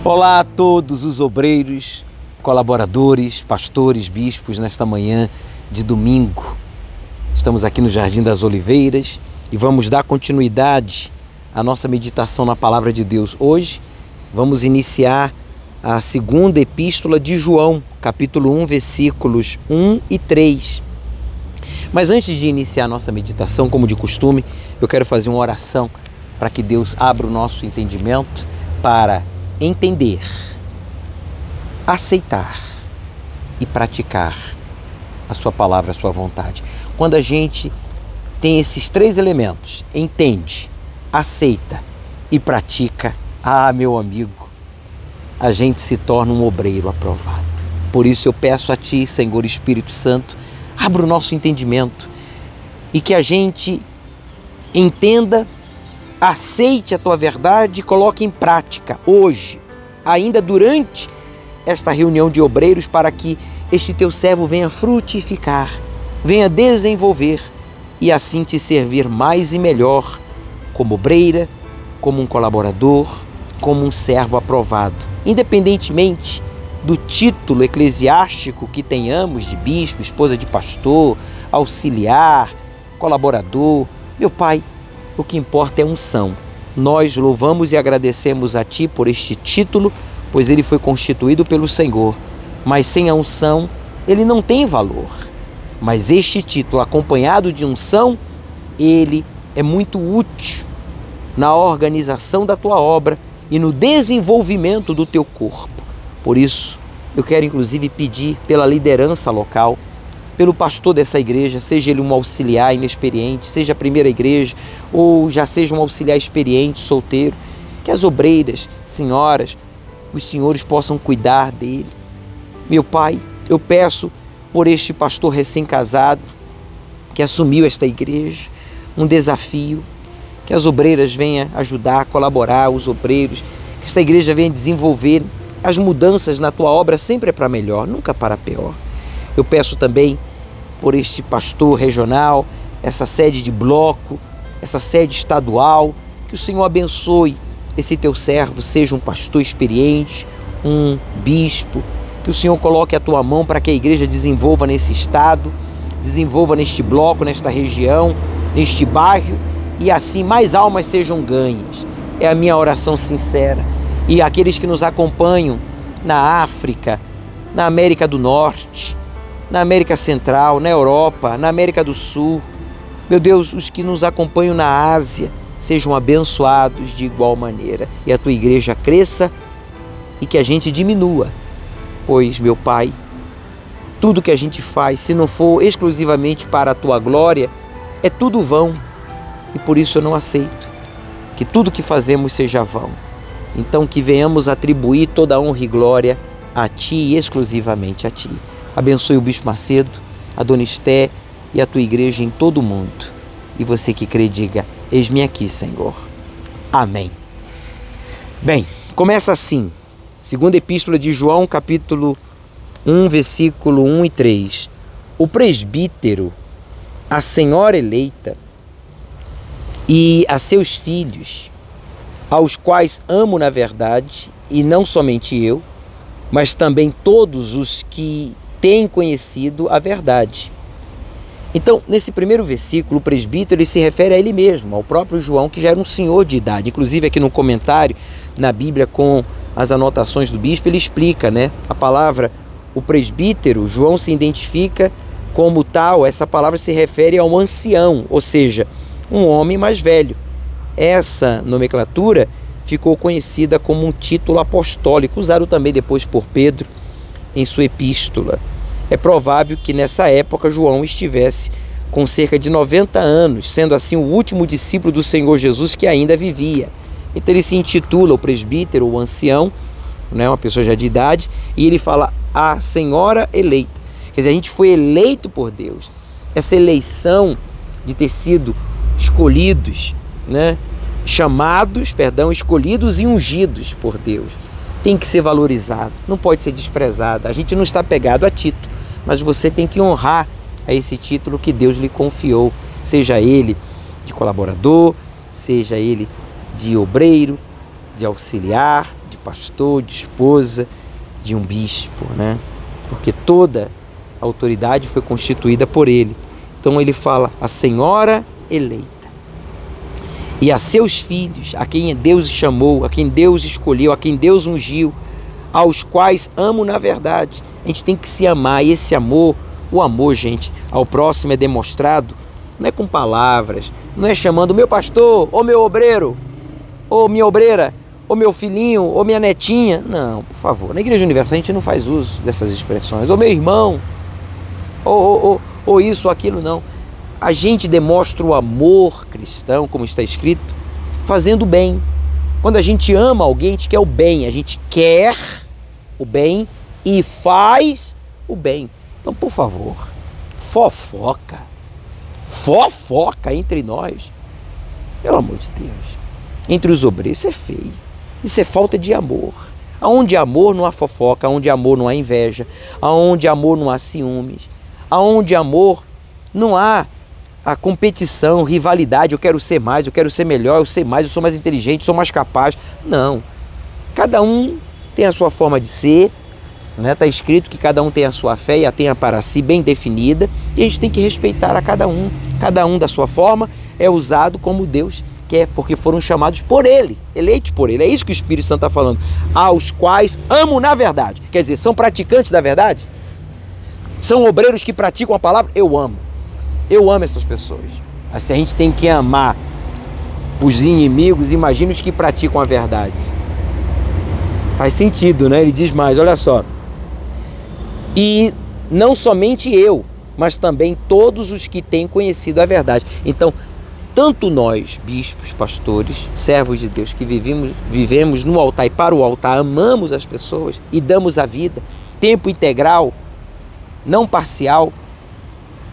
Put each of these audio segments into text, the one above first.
Olá a todos os obreiros, colaboradores, pastores, bispos, nesta manhã de domingo. Estamos aqui no Jardim das Oliveiras e vamos dar continuidade à nossa meditação na Palavra de Deus. Hoje vamos iniciar a segunda epístola de João, capítulo 1, versículos 1 e 3. Mas antes de iniciar a nossa meditação, como de costume, eu quero fazer uma oração para que Deus abra o nosso entendimento para entender, aceitar e praticar a sua palavra, a sua vontade. Quando a gente tem esses três elementos, entende, aceita e pratica, meu amigo, a gente se torna um obreiro aprovado. Por isso eu peço a Ti, Senhor Espírito Santo, abra o nosso entendimento e que a gente entenda, aceite a Tua verdade e coloque em prática hoje, ainda durante esta reunião de obreiros, para que este Teu servo venha frutificar, venha desenvolver e assim Te servir mais e melhor como obreira, como um colaborador, como um servo aprovado. Independentemente do título eclesiástico que tenhamos de bispo, esposa de pastor, auxiliar, colaborador, meu Pai, o que importa é a unção. Nós louvamos e agradecemos a Ti por este título, pois ele foi constituído pelo Senhor. Mas sem a unção, ele não tem valor. Mas este título, acompanhado de unção, ele é muito útil na organização da Tua obra e no desenvolvimento do Teu corpo. Por isso, eu quero inclusive pedir pela liderança local, pelo pastor dessa igreja, seja ele um auxiliar inexperiente, seja a primeira igreja, ou já seja um auxiliar experiente, solteiro, que as obreiras, senhoras, os senhores possam cuidar dele. Meu Pai, eu peço por este pastor recém-casado, que assumiu esta igreja, um desafio, que as obreiras venham ajudar, colaborar, os obreiros, que esta igreja venha desenvolver as mudanças na Tua obra, sempre é para melhor, nunca para pior. Eu peço também por este pastor regional, essa sede de bloco, essa sede estadual, que o Senhor abençoe esse Teu servo, seja um pastor experiente, um bispo, que o Senhor coloque a Tua mão para que a igreja desenvolva nesse estado, desenvolva neste bloco, nesta região, neste bairro, e assim mais almas sejam ganhas. É a minha oração sincera. E aqueles que nos acompanham na África, na América do Norte, na América Central, na Europa, na América do Sul. Meu Deus, os que nos acompanham na Ásia sejam abençoados de igual maneira. E a Tua igreja cresça e que a gente diminua. Pois, meu Pai, tudo que a gente faz, se não for exclusivamente para a Tua glória, é tudo vão. E por isso eu não aceito que tudo que fazemos seja vão. Então que venhamos atribuir toda a honra e glória a Ti e exclusivamente a Ti. Abençoe o Bispo Macedo, a Dona Esté e a Tua igreja em todo o mundo. E você que crê, diga, eis-me aqui, Senhor. Amém. Bem, começa assim, segunda epístola de João, capítulo 1, versículo 1 e 3. O presbítero, a senhora eleita e a seus filhos, aos quais amo na verdade, e não somente eu, mas também todos os que têm conhecido a verdade. Então, nesse primeiro versículo, o presbítero ele se refere a ele mesmo, ao próprio João, que já era um senhor de idade. Inclusive, aqui no comentário, na Bíblia, com as anotações do bispo, ele explica, a palavra, o presbítero, João se identifica como tal, essa palavra se refere a um ancião, ou seja, um homem mais velho. Essa nomenclatura ficou conhecida como um título apostólico, usado também depois por Pedro em sua epístola. É provável que nessa época João estivesse com cerca de 90 anos, sendo assim o último discípulo do Senhor Jesus que ainda vivia. Então ele se intitula o presbítero, o ancião, uma pessoa já de idade, e ele fala a senhora eleita. Quer dizer, a gente foi eleito por Deus. Essa eleição de ter sido escolhidos, escolhidos e ungidos por Deus, tem que ser valorizado, não pode ser desprezado. A gente não está pegado a título, mas você tem que honrar a esse título que Deus lhe confiou, seja ele de colaborador, seja ele de obreiro, de auxiliar, de pastor, de esposa, de um bispo, né? Porque toda a autoridade foi constituída por ele. Então ele fala, a senhora eleita. E a seus filhos, a quem Deus chamou, a quem Deus escolheu, a quem Deus ungiu, aos quais amo na verdade. A gente tem que se amar, e esse amor, o amor, gente, ao próximo é demonstrado, não é com palavras, não é chamando meu pastor, ou meu obreiro, ou minha obreira, ou meu filhinho, ou minha netinha. Não, por favor, na Igreja Universal a gente não faz uso dessas expressões, ou meu irmão, ou isso ou aquilo, não. A gente demonstra o amor cristão, como está escrito, fazendo o bem. Quando a gente ama alguém, a gente quer o bem, a gente quer o bem e faz o bem. Então, por favor, fofoca entre nós, pelo amor de Deus, entre os obreiros, isso é feio, isso é falta de amor. Aonde há amor não há fofoca, aonde há amor não há inveja, aonde há amor não há ciúmes, aonde há amor não há a competição, rivalidade, eu quero ser mais, eu quero ser melhor, eu sei mais, eu sou mais inteligente, sou mais capaz. Não. Cada um tem a sua forma de ser, né? Está escrito que cada um tem a sua fé e a tenha para si bem definida, e a gente tem que respeitar a cada um da sua forma é usado como Deus quer, porque foram chamados por Ele, eleitos por Ele. É isso que o Espírito Santo está falando, aos quais amo na verdade. Quer dizer, são praticantes da verdade? São obreiros que praticam a palavra? Eu amo essas pessoas. Assim, a gente tem que amar os inimigos, imagina os que praticam a verdade. Faz sentido, né? Ele diz mais, olha só. E não somente eu, mas também todos os que têm conhecido a verdade. Então, tanto nós, bispos, pastores, servos de Deus, que vivemos no altar e para o altar, amamos as pessoas e damos a vida, tempo integral, não parcial.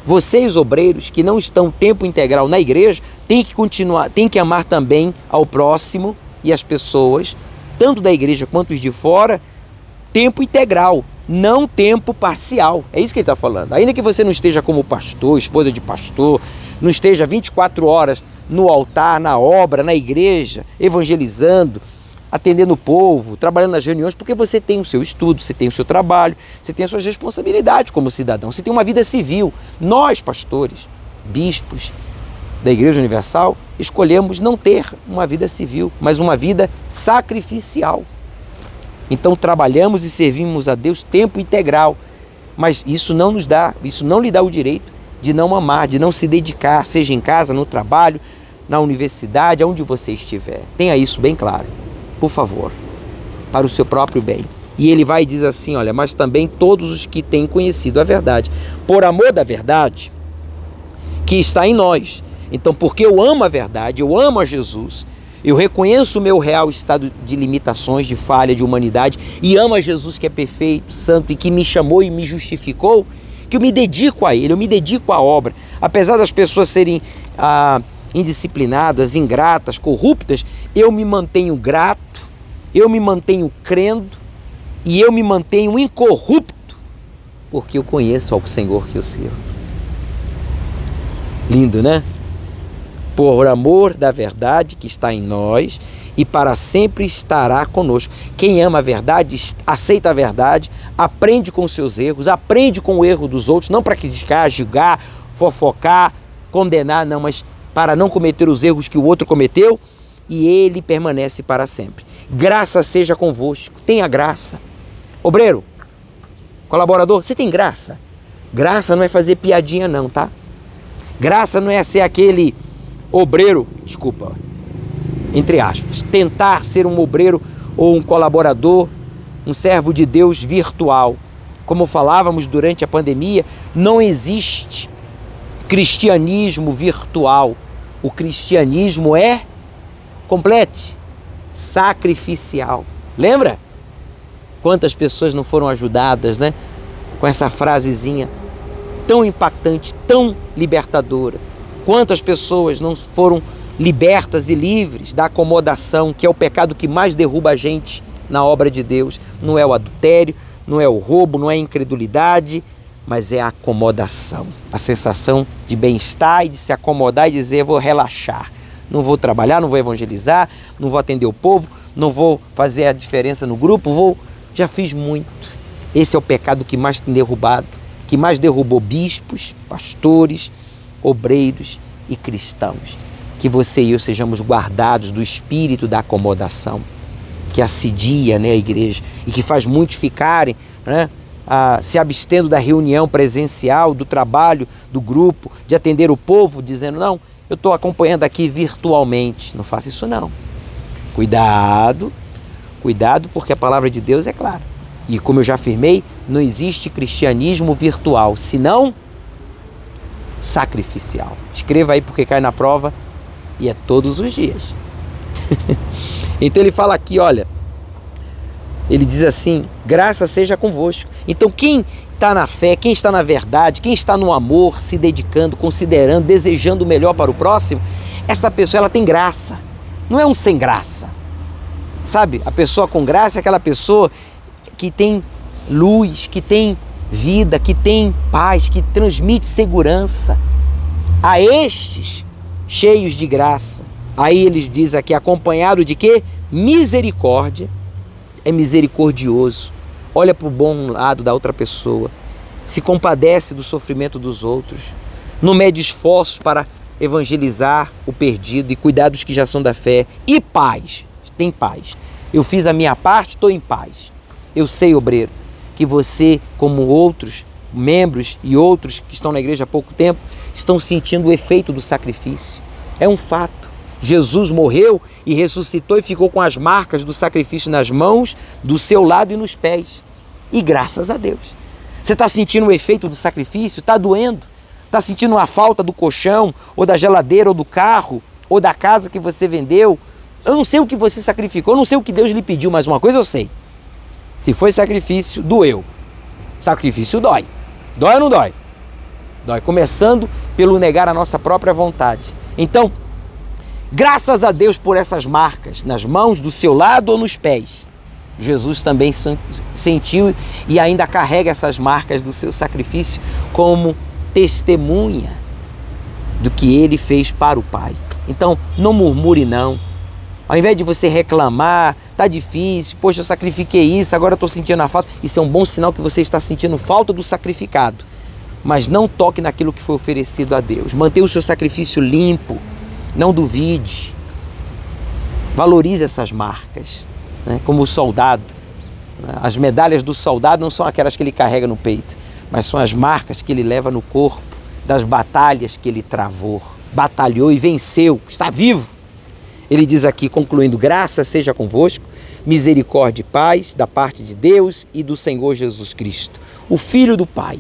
Vocês, obreiros, que não estão tempo integral na igreja, têm que continuar, têm que amar também ao próximo e as pessoas, tanto da igreja quanto os de fora, tempo integral, não tempo parcial. É isso que ele está falando. Ainda que você não esteja como pastor, esposa de pastor, não esteja 24 horas no altar, na obra, na igreja, evangelizando, atendendo o povo, trabalhando nas reuniões, porque você tem o seu estudo, você tem o seu trabalho, você tem as suas responsabilidades como cidadão, você tem uma vida civil. Nós, pastores, bispos da Igreja Universal, escolhemos não ter uma vida civil, mas uma vida sacrificial. Então trabalhamos e servimos a Deus tempo integral, mas isso não lhe dá o direito de não amar, de não se dedicar, seja em casa, no trabalho, na universidade, aonde você estiver. Tenha isso bem claro, por favor, para o seu próprio bem. E ele vai e diz assim, olha, mas também todos os que têm conhecido a verdade, por amor da verdade que está em nós. Então, porque eu amo a verdade, eu amo a Jesus, eu reconheço o meu real estado de limitações, de falha, de humanidade, e amo a Jesus que é perfeito, santo e que me chamou e me justificou, que eu me dedico a Ele, eu me dedico à obra. Apesar das pessoas serem indisciplinadas, ingratas, corruptas, eu me mantenho grato, eu me mantenho crendo e eu me mantenho incorrupto, porque eu conheço ao Senhor que eu sirvo. Lindo, né? Por amor da verdade que está em nós e para sempre estará conosco. Quem ama a verdade, aceita a verdade, aprende com os seus erros, aprende com o erro dos outros, não para criticar, julgar, fofocar, condenar, não, mas para não cometer os erros que o outro cometeu, e ele permanece para sempre. Graça seja convosco, tenha graça. Obreiro, colaborador, você tem graça? Graça não é fazer piadinha não, tá? Graça não é ser aquele obreiro, desculpa, entre aspas, tentar ser um obreiro ou um colaborador, um servo de Deus virtual. Como falávamos durante a pandemia, não existe cristianismo virtual. O cristianismo é, complete, sacrificial. Lembra? Quantas pessoas não foram ajudadas, né? Com essa frasezinha tão impactante, tão libertadora. Quantas pessoas não foram libertas e livres da acomodação, que é o pecado que mais derruba a gente na obra de Deus. Não é o adultério, não é o roubo, não é a incredulidade, mas é a acomodação. A sensação de bem-estar e de se acomodar e dizer, vou relaxar. Não vou trabalhar, não vou evangelizar, não vou atender o povo, não vou fazer a diferença no grupo, já fiz muito. Esse é o pecado que mais tem derrubado, que mais derrubou bispos, pastores, obreiros e cristãos. Que você e eu sejamos guardados do espírito da acomodação, que assedia, né, a igreja e que faz muitos ficarem, né, se abstendo da reunião presencial, do trabalho, do grupo, de atender o povo, dizendo, não, eu estou acompanhando aqui virtualmente. Não faça isso não. Cuidado, porque a palavra de Deus é clara. E como eu já afirmei, não existe cristianismo virtual, senão sacrificial. Escreva aí porque cai na prova e é todos os dias. Então ele fala aqui, olha, ele diz assim, graça seja convosco. Então quem está na fé, quem está na verdade, quem está no amor, se dedicando, considerando, desejando o melhor para o próximo, essa pessoa ela tem graça, não é um sem graça. Sabe, a pessoa com graça é aquela pessoa que tem luz, que tem vida, que tem paz, que transmite segurança. A estes, cheios de graça, aí eles dizem aqui, acompanhado de quê? Misericórdia, é misericordioso, olha para o bom lado da outra pessoa, se compadece do sofrimento dos outros, não mede esforços para evangelizar o perdido e cuidar dos que já são da fé. E paz, tem paz. Eu fiz a minha parte, estou em paz. Eu sei, obreiro, que você, como outros membros e outros que estão na igreja há pouco tempo, estão sentindo o efeito do sacrifício. É um fato. Jesus morreu e ressuscitou e ficou com as marcas do sacrifício nas mãos, do seu lado e nos pés. E graças a Deus. Você está sentindo o efeito do sacrifício? Está doendo? Está sentindo a falta do colchão, ou da geladeira, ou do carro, ou da casa que você vendeu? Eu não sei o que você sacrificou, eu não sei o que Deus lhe pediu, mas uma coisa eu sei. Se foi sacrifício, doeu. Sacrifício dói. Dói ou não dói? Dói. Começando pelo negar a nossa própria vontade. Então, graças a Deus por essas marcas, nas mãos, do seu lado ou nos pés. Jesus também sentiu e ainda carrega essas marcas do seu sacrifício como testemunha do que ele fez para o Pai. Então, não murmure não. Ao invés de você reclamar, tá difícil, poxa, eu sacrifiquei isso, agora eu estou sentindo a falta. Isso é um bom sinal que você está sentindo falta do sacrificado. Mas não toque naquilo que foi oferecido a Deus. Mantenha o seu sacrifício limpo. Não duvide. Valorize essas marcas, né? Como o soldado. As medalhas do soldado não são aquelas que ele carrega no peito, mas são as marcas que ele leva no corpo, das batalhas que ele travou, batalhou e venceu, está vivo. Ele diz aqui, concluindo, graça seja convosco, misericórdia e paz da parte de Deus e do Senhor Jesus Cristo, o Filho do Pai,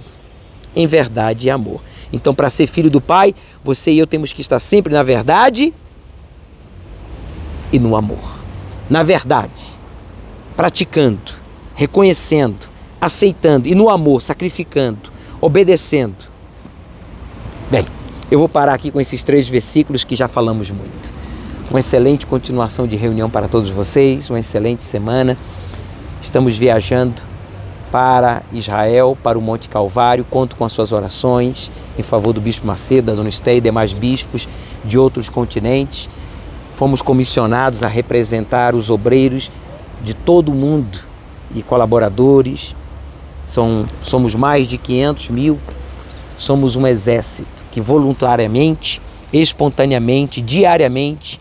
em verdade e amor. Então, para ser filho do Pai, você e eu temos que estar sempre na verdade e no amor. Na verdade, praticando, reconhecendo, aceitando e no amor, sacrificando, obedecendo. Bem, eu vou parar aqui com esses 3 versículos que já falamos muito. Uma excelente continuação de reunião para todos vocês, uma excelente semana. Estamos viajando para Israel, para o Monte Calvário. Conto com as suas orações em favor do Bispo Macedo, da Dona Esté e demais bispos de outros continentes. Fomos comissionados a representar os obreiros de todo o mundo e colaboradores. Somos mais de 500 mil. Somos um exército que voluntariamente, espontaneamente, diariamente,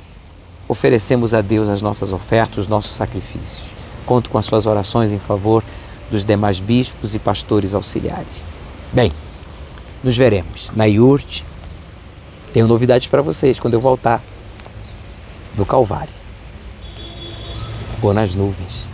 oferecemos a Deus as nossas ofertas, os nossos sacrifícios. Conto com as suas orações em favor dos demais bispos e pastores auxiliares. Bem, nos veremos na IURT. Tenho novidades para vocês quando eu voltar do Calvário. Vou nas nuvens.